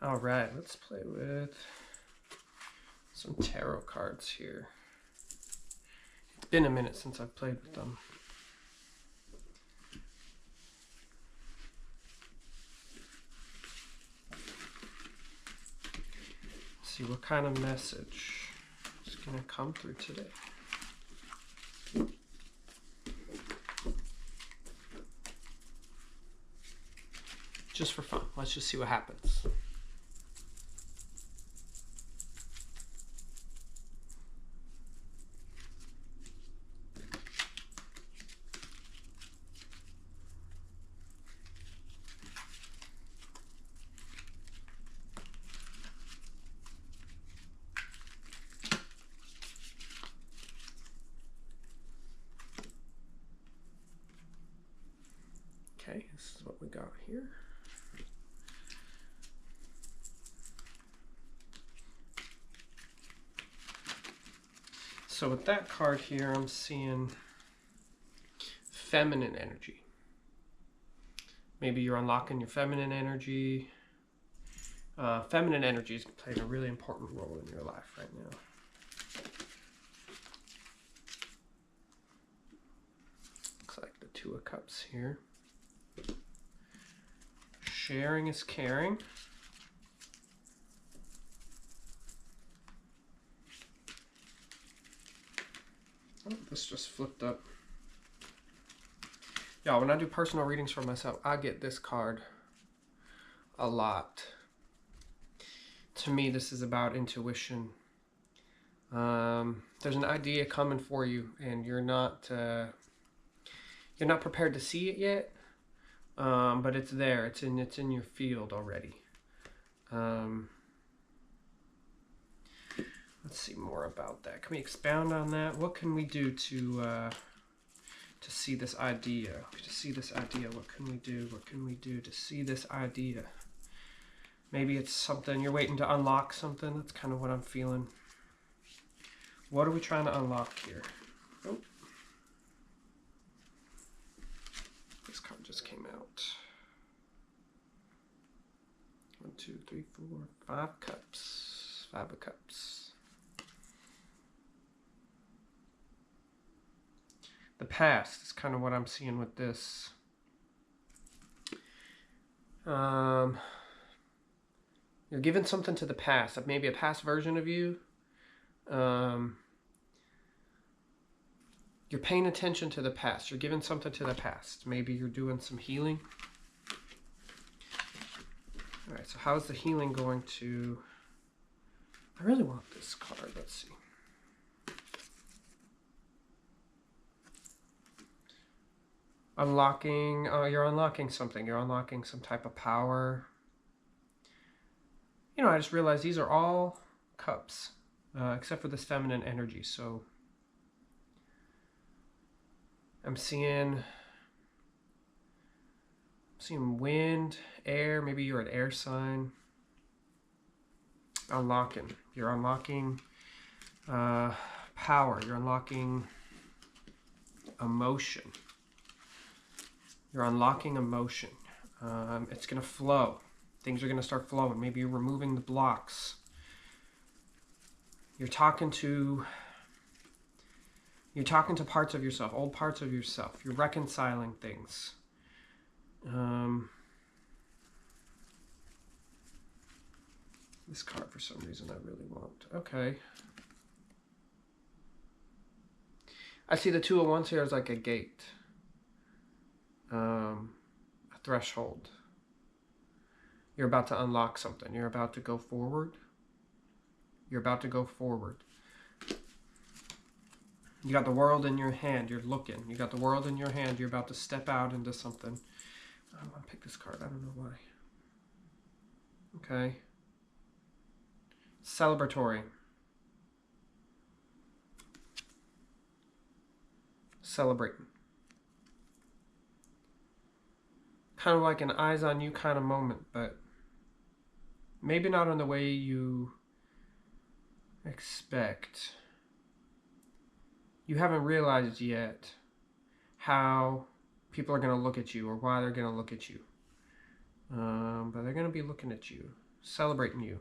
All right, let's play with some tarot cards here. It's been a minute since I've played with them. Let's see what kind of message is going to come through today. Just for fun. Let's just see what happens. Okay, this is what we got here. So with that card here, I'm seeing feminine energy. Maybe you're unlocking your feminine energy. Feminine energy is playing a really important role in your life right now. Looks like the Two of Cups here. Sharing is caring. Oh, this just flipped up. Yeah, when I do personal readings for myself, I get this card a lot. To me, this is about intuition. There's an idea coming for you, and you're not prepared to see it yet, but it's there. It's in your field already. Let's see more about that. Can we expound on that? What can we do to see this idea? To see this idea, what can we do? What can we do to see this idea? Maybe it's something you're waiting to unlock something. That's kind of what I'm feeling. What are we trying to unlock here? Oh. This card just came out. 1, 2, 3, 4, 5 cups. 5 of cups. The past is kind of what I'm seeing with this. You're giving something to the past, maybe a past version of you. You're paying attention to the past. You're giving something to the past. Maybe you're doing some healing. All right, so how's the healing going to... I really want this card. Let's see. Unlocking, you're unlocking something. You're unlocking some type of power. You know, I just realized these are all cups, except for this feminine energy. So I'm seeing wind, air. Maybe you're an air sign. Unlocking. You're unlocking power. You're unlocking emotion. You're unlocking emotion. It's going to flow. Things are going to start flowing. Maybe you're removing the blocks. You're talking to parts of yourself, old parts of yourself. You're reconciling things. This card, for some reason, I really want. Okay. I see the Two of Wands here as like a gate. A threshold. You're about to unlock something. You're about to go forward. You're about to go forward. You got the world in your hand. You're looking. You got the world in your hand. You're about to step out into something. I don't want to pick this card. I don't know why. Okay. Celebratory. Celebrating. Kind of like an eyes on you kind of moment, but maybe not in the way you expect. You haven't realized yet how people are going to look at you or why they're going to look at you. But they're going to be looking at you. Celebrating you.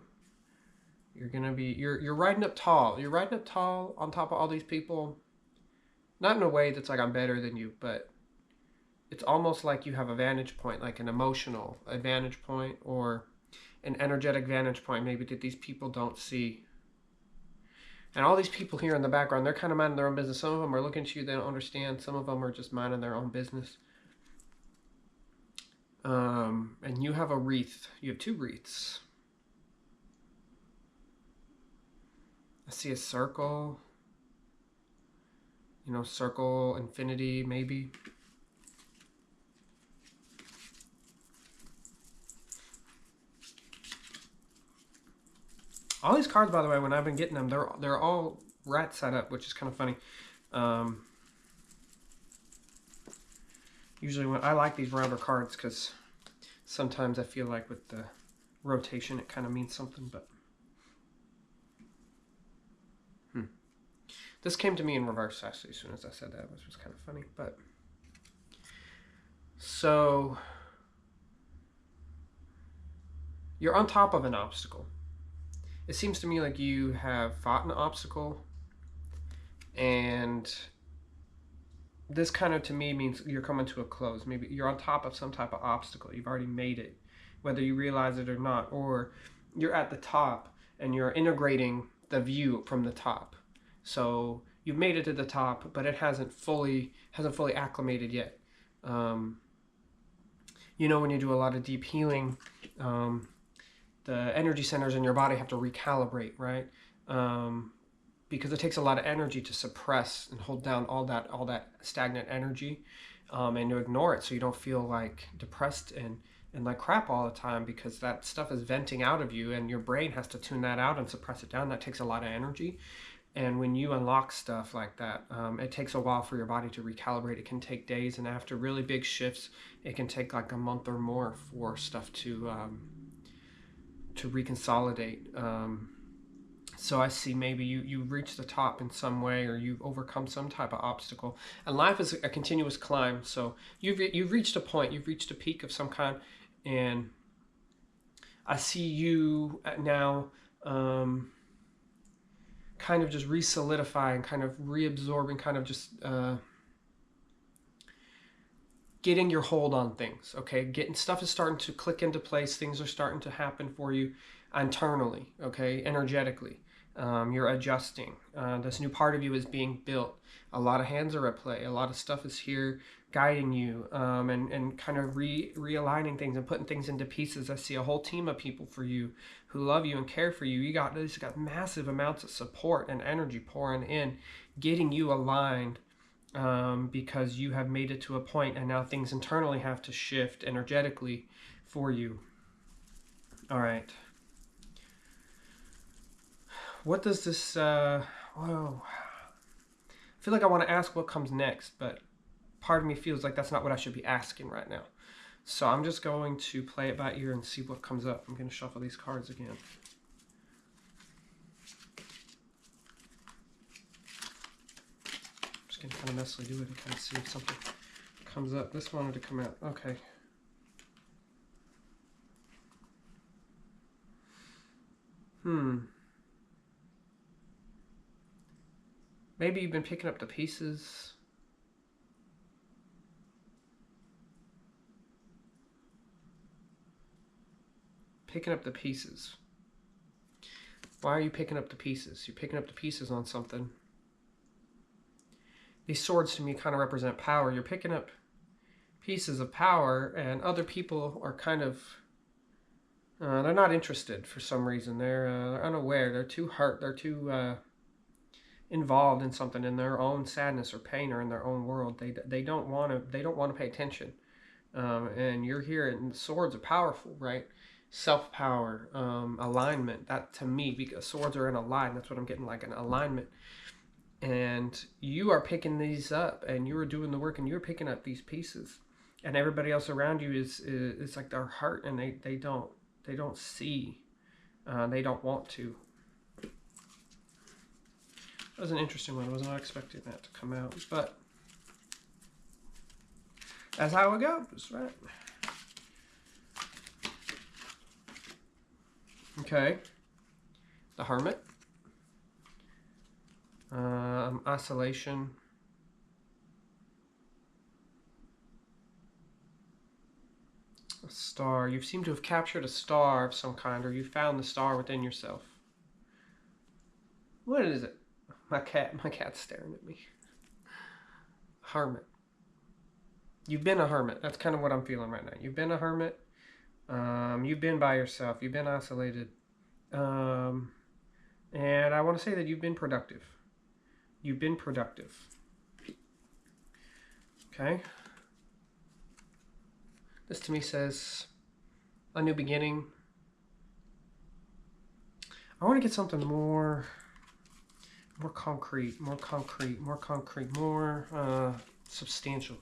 You're gonna be, you're riding up tall. You're riding up tall on top of all these people. Not in a way that's like I'm better than you, but it's almost like you have a vantage point, like an emotional vantage point or an energetic vantage point maybe that these people don't see. And all these people here in the background, they're kind of minding their own business. Some of them are looking at you, they don't understand. Some of them are just minding their own business. And you have a wreath. You have 2 wreaths. I see a circle. You know, circle, infinity, maybe. All these cards, by the way, when I've been getting them, they're all rat set up, which is kind of funny. Usually when I like these rounder cards because sometimes I feel like with the rotation it kind of means something, but this came to me in reverse actually as soon as I said that, which was kind of funny. But so you're on top of an obstacle. It seems to me like you have fought an obstacle, and this kind of to me means you're coming to a close. Maybe you're on top of some type of obstacle. You've already made it, whether you realize it or not, or you're at the top and you're integrating the view from the top. So you've made it to the top, but it hasn't fully acclimated yet. You know, when you do a lot of deep healing, the energy centers in your body have to recalibrate, right? Because it takes a lot of energy to suppress and hold down all that stagnant energy, and to ignore it so you don't feel like depressed and like crap all the time, because that stuff is venting out of you and your brain has to tune that out and suppress it down. That takes a lot of energy. And when you unlock stuff like that, it takes a while for your body to recalibrate. It can take days, and after really big shifts, it can take like a month or more for stuff to reconsolidate. So I see maybe you've reached the top in some way, or you've overcome some type of obstacle. And life is a continuous climb. So you've reached a point, you've reached a peak of some kind, and I see you now kind of just re-solidifying, kind of reabsorbing, kind of just getting your hold on things, okay? Getting stuff is starting to click into place. Things are starting to happen for you internally, okay? Energetically. You're adjusting. This new part of you is being built. A lot of hands are at play. A lot of stuff is here guiding you, and kind of realigning things and putting things into pieces. I see a whole team of people for you who love you and care for you. You got massive amounts of support and energy pouring in, getting you aligned, because you have made it to a point, and now things internally have to shift energetically for you. All right. What does this, whoa. I feel like I want to ask what comes next, but part of me feels like that's not what I should be asking right now. So I'm just going to play it by ear and see what comes up. I'm going to shuffle these cards again. I'm just going to kind of messily do it and kind of see if something comes up. This wanted to come out. Okay. Maybe you've been picking up the pieces. Picking up the pieces. Why are you picking up the pieces? You're picking up the pieces on something. These swords to me kind of represent power. You're picking up pieces of power, and other people are kind of, they're not interested for some reason. They're unaware. They're too hurt. They're too involved in something, in their own sadness or pain, or in their own world. They don't want to pay attention. And you're here, and swords are powerful, right? Self-power, alignment. That to me, because swords are in a line, that's what I'm getting, like an alignment. And you are picking these up, and you are doing the work, and you're picking up these pieces, and everybody else around you is like they're hurt, and they don't see, they don't want to. That was an interesting one. I was not expecting that to come out, but that's how it goes, right? Okay. The Hermit. Isolation. A star. You seem to have captured a star of some kind, or you found the star within yourself. What is it? My cat's staring at me. Hermit. You've been a hermit. That's kind of what I'm feeling right now. You've been a hermit. You've been by yourself. You've been isolated. And I want to say that you've been productive. You've been productive. Okay. This to me says a new beginning. I want to get something more concrete, more substantial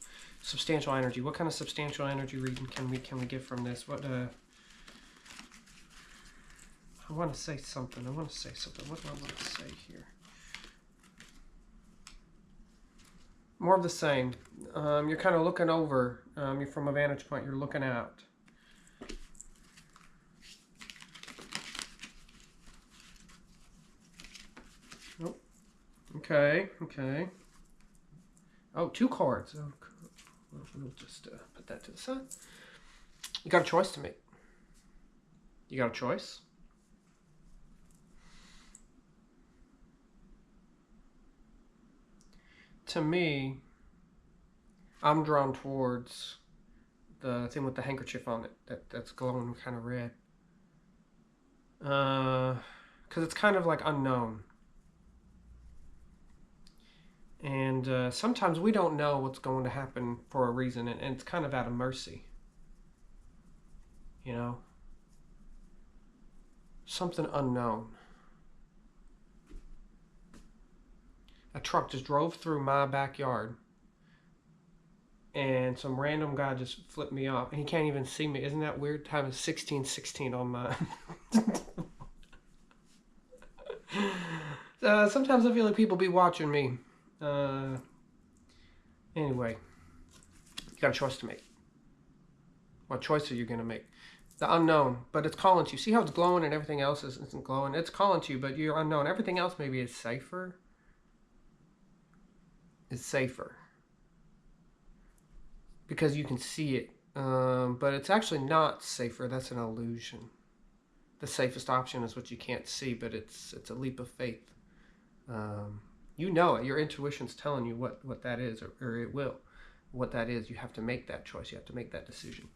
energy. What kind of substantial energy reading can we get from this? What I want to say something. What do I want to say here? More of the same. You're kind of looking over. You're from a vantage point. You're looking out. Oh, okay. Oh, 2 cards. Oh, we'll just put that to the side. You got a choice to make. You got a choice. To me, I'm drawn towards the thing with the handkerchief on it that's glowing kind of red. Because it's kind of like unknown. And sometimes we don't know what's going to happen for a reason, and it's kind of out of mercy. You know? Something unknown. A truck just drove through my backyard, and some random guy just flipped me off, and he can't even see me. Isn't that weird? Having 1616 on my... Sometimes I feel like people be watching me. Anyway, you got a choice to make. What choice are you going to make? The unknown, but it's calling to you. See how it's glowing and everything else isn't glowing? It's calling to you, but you're unknown. Everything else maybe is safer. It's safer. Because you can see it. But it's actually not safer. That's an illusion. The safest option is what you can't see, but it's a leap of faith. You know it. Your intuition's telling you what that is, or it will. What that is, you have to make that choice. You have to make that decision.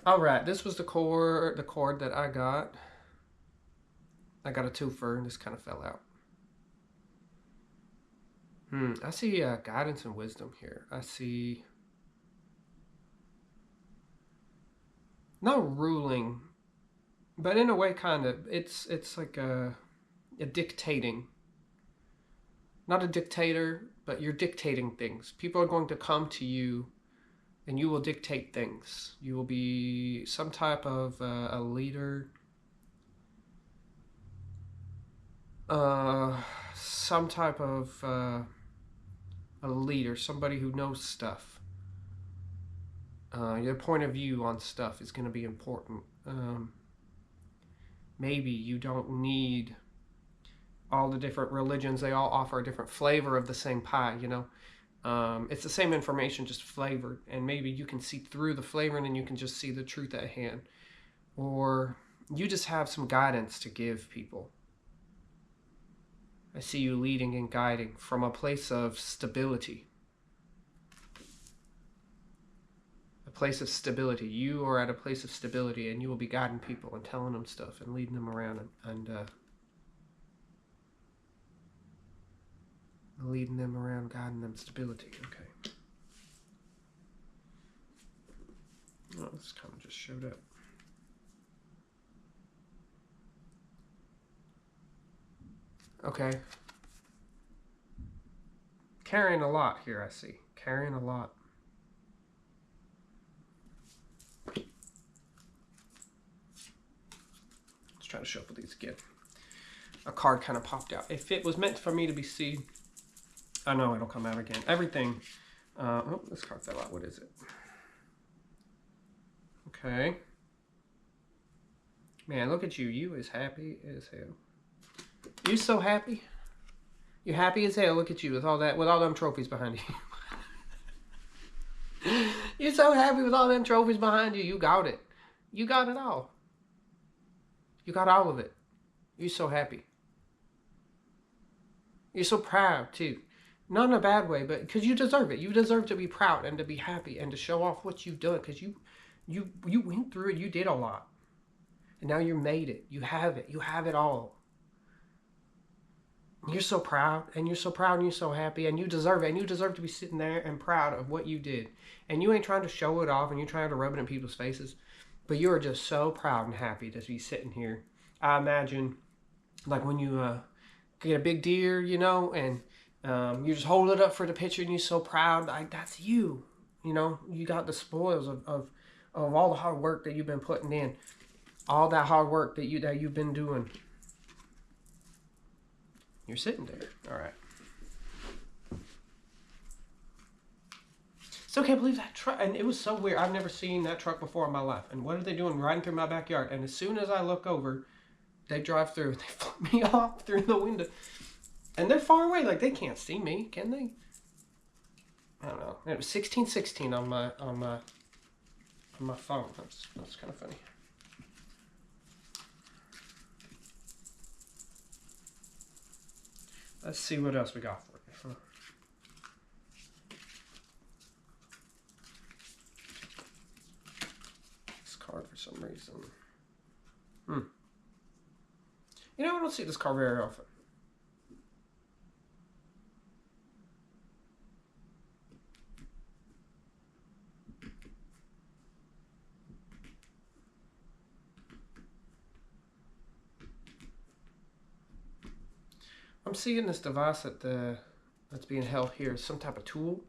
All right, this was the chord that I got. I got a twofer, and this kind of fell out. I see guidance and wisdom here. I see not ruling, but in a way, kind of. It's like a dictating. Not a dictator, but you're dictating things. People are going to come to you, and you will dictate things. You will be some type of a leader. Some type of a leader, somebody who knows stuff. Your point of view on stuff is going to be important. Maybe you don't need all the different religions. They all offer a different flavor of the same pie, you know. It's the same information, just flavored. And maybe you can see through the flavor, and then you can just see the truth at hand. Or you just have some guidance to give people. I see you leading and guiding from a place of stability. A place of stability. You are at a place of stability, and you will be guiding people and telling them stuff and leading them around and leading them around, guiding them, stability. Okay. Oh, this kind of just showed up. Okay. Carrying a lot here, I see. Carrying a lot. Let's try to shuffle these again. A card kind of popped out. If it was meant for me to be seen, I know it'll come out again. Everything. Oh, this card fell out. What is it? Okay. Man, look at you. You is happy as hell. You so happy. You're happy as hell. Look at you with all them trophies behind you. You're so happy with all them trophies behind you. You got it. You got it all. You got all of it. You're so happy. You're so proud too. Not in a bad way, but because you deserve it. You deserve to be proud and to be happy and to show off what you've done, because you went through it. You did a lot. And now you made it. You have it. You have it all. You're so proud, and you're so proud, and you're so happy, and you deserve it. And you deserve to be sitting there and proud of what you did. And you ain't trying to show it off, and you're trying to rub it in people's faces. But you are just so proud and happy to be sitting here. I imagine, like when you get a big deer, you know, and you just hold it up for the picture, and you're so proud. Like, that's you. You know, you got the spoils of all the hard work that you've been putting in. All that hard work that you've been doing. You're sitting there. All right. Still can't believe that truck. And it was so weird. I've never seen that truck before in my life. And what are they doing riding through my backyard? And as soon as I look over, they drive through. They flip me off through the window. And they're far away. Like, they can't see me, can they? I don't know. It was 1616 on my phone. That's kind of funny. Let's see what else we got for you. This card for some reason. You know, I don't see this card very often. I'm seeing this device that's being held here as some type of tool.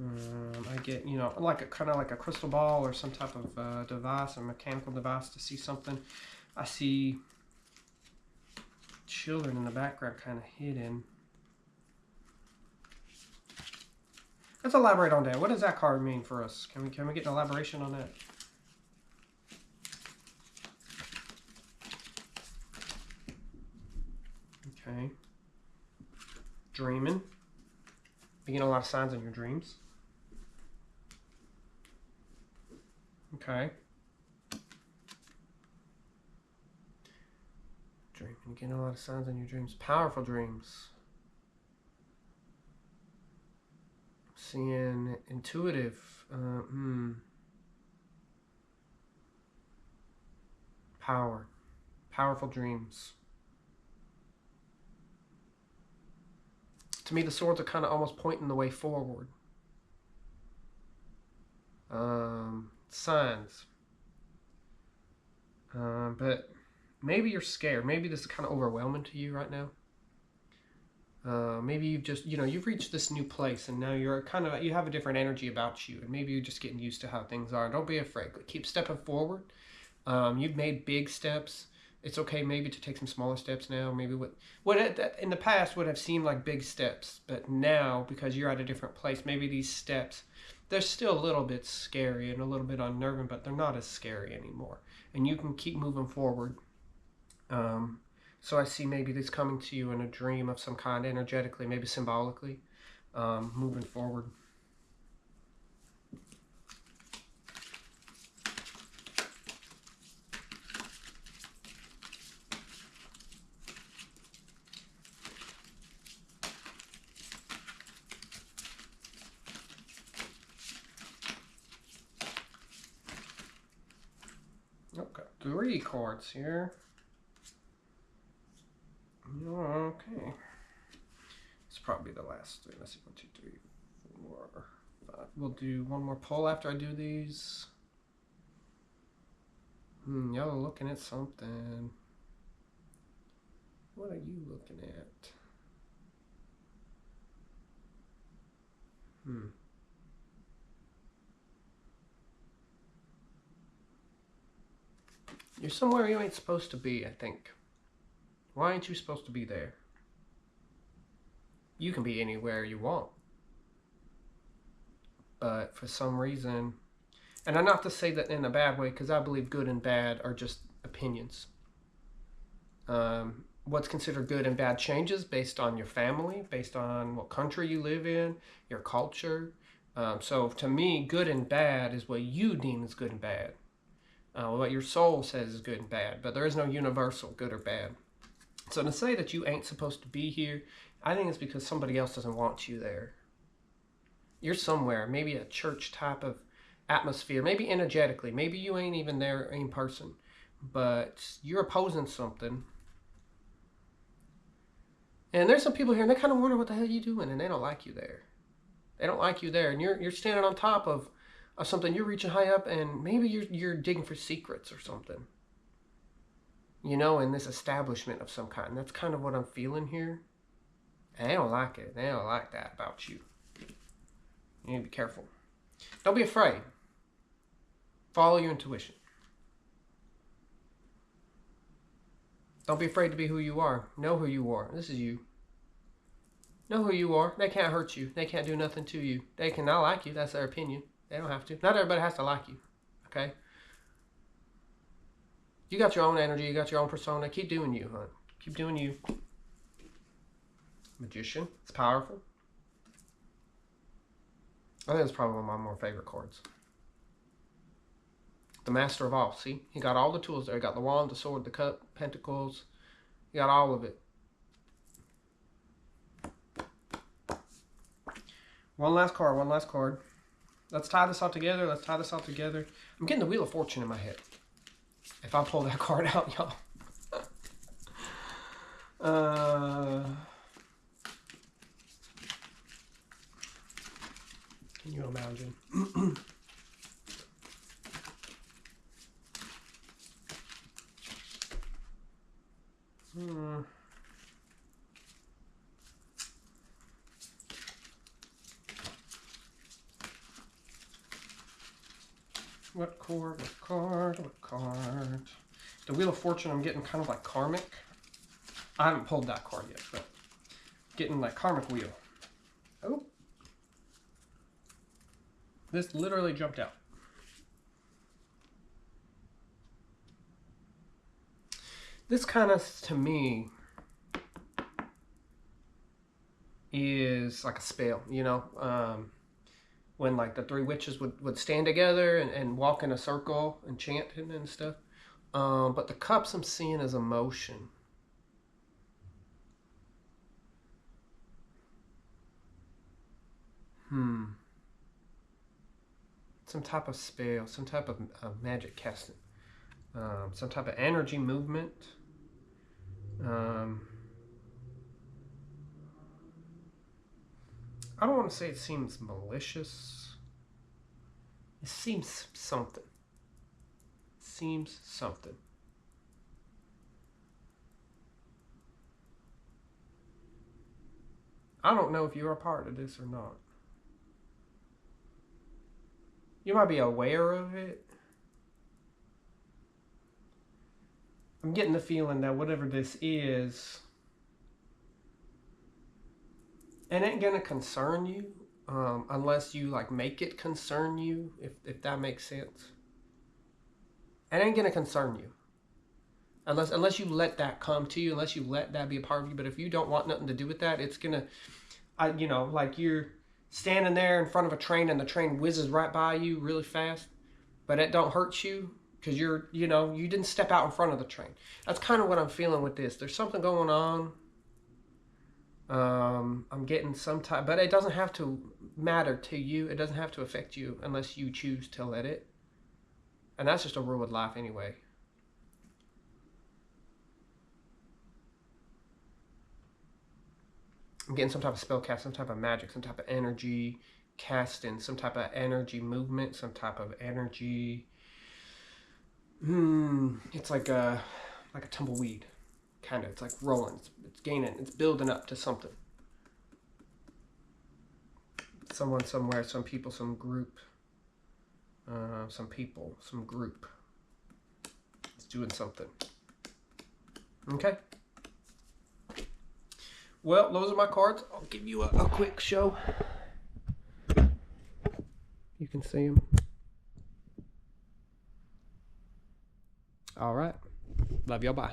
I get, you know, like kind of like a crystal ball or some type of device, a mechanical device to see something. I see children in the background kind of hidden. Let's elaborate on that. What does that card mean for us? Can we get an elaboration on that? Okay. Dreaming. You get a lot of signs in your dreams. Okay. Dreaming. You get a lot of signs in your dreams. Powerful dreams. Seeing intuitive. Power. Powerful dreams. To me, the swords are kind of almost pointing the way forward. Signs. But maybe you're scared. Maybe this is kind of overwhelming to you right now. Maybe you've just, you know, you've reached this new place and now you're you have a different energy about you. And maybe you're just getting used to how things are. Don't be afraid. Keep stepping forward. You've made big steps. It's okay maybe to take some smaller steps now. Maybe what in the past would have seemed like big steps, but now because you're at a different place, maybe these steps, they're still a little bit scary and a little bit unnerving, but they're not as scary anymore. And you can keep moving forward. So I see maybe this coming to you in a dream of some kind, energetically, maybe symbolically, moving forward. Okay, 3 cards here. Okay. It's probably the last 3. Let's see, 1, 2, 3, 4, 5. We'll do one more pull after I do these. Y'all are looking at something. What are you looking at? You're somewhere you ain't supposed to be, I think. Why ain't you supposed to be there? You can be anywhere you want. But for some reason, And I'm not to say that in a bad way, because I believe good and bad are just opinions. What's considered good and bad changes based on your family, based on what country you live in, your culture. So to me, good and bad is what you deem as good and bad. What your soul says is good and bad, but there is no universal good or bad. So to say that you ain't supposed to be here, I think it's because somebody else doesn't want you there. You're somewhere, maybe a church type of atmosphere, maybe energetically, maybe you ain't even there in person, but you're opposing something. And there's some people here and they kind of wonder what the hell you doing, and they don't like you there. They don't like you there, and you're standing on top of something, you're reaching high up, and maybe you're digging for secrets or something. You know, in this establishment of some kind. That's kind of what I'm feeling here. And they don't like it. They don't like that about you. You need to be careful. Don't be afraid. Follow your intuition. Don't be afraid to be who you are. Know who you are. This is you. Know who you are. They can't hurt you. They can't do nothing to you. They can not like you. That's their opinion. They don't have to. Not everybody has to like you. Okay? You got your own energy. You got your own persona. Keep doing you, hon. Keep doing you. Magician. It's powerful. I think it's probably one of my more favorite cards. The Master of All. See? He got all the tools there. He got the wand, the sword, the cup, pentacles. He got all of it. One last card. One last card. Let's tie this all together. Let's tie this all together. I'm getting the Wheel of Fortune in my head. If I pull that card out, y'all. Can you imagine? What card? What card? What card? The Wheel of Fortune, I'm getting kind of like karmic. I haven't pulled that card yet, but getting like karmic wheel. Oh. This literally jumped out. This kind of, to me, is like a spell, you know? When like the three witches would stand together and walk in a circle and chant and stuff. But the cups I'm seeing as emotion. Some type of spell, some type of magic casting. Some type of energy movement. I don't want to say it seems malicious. It seems something. It seems something. I don't know if you're a part of this or not. You might be aware of it. I'm getting the feeling that whatever this is, it ain't gonna concern you unless you like make it concern you, if that makes sense. It ain't gonna concern you unless you let that come to you, unless you let that be a part of you. But if you don't want nothing to do with that, it's gonna, you know, like you're standing there in front of a train and the train whizzes right by you really fast, but it don't hurt you because you're, you know, you didn't step out in front of the train. That's kind of what I'm feeling with this. There's something going on. I'm getting some type, but it doesn't have to matter to you. It doesn't have to affect you unless you choose to let it. And that's just a rule of life anyway. I'm getting some type of spell cast, some type of magic, some type of energy casting, some type of energy movement, some type of energy. It's like a tumbleweed. Kind of, it's like rolling, it's gaining, it's building up to something. Someone, somewhere, some people, some group, some people, some group. It's doing something. Okay. Well, those are my cards. I'll give you a quick show. You can see them. All right. Love y'all. Bye.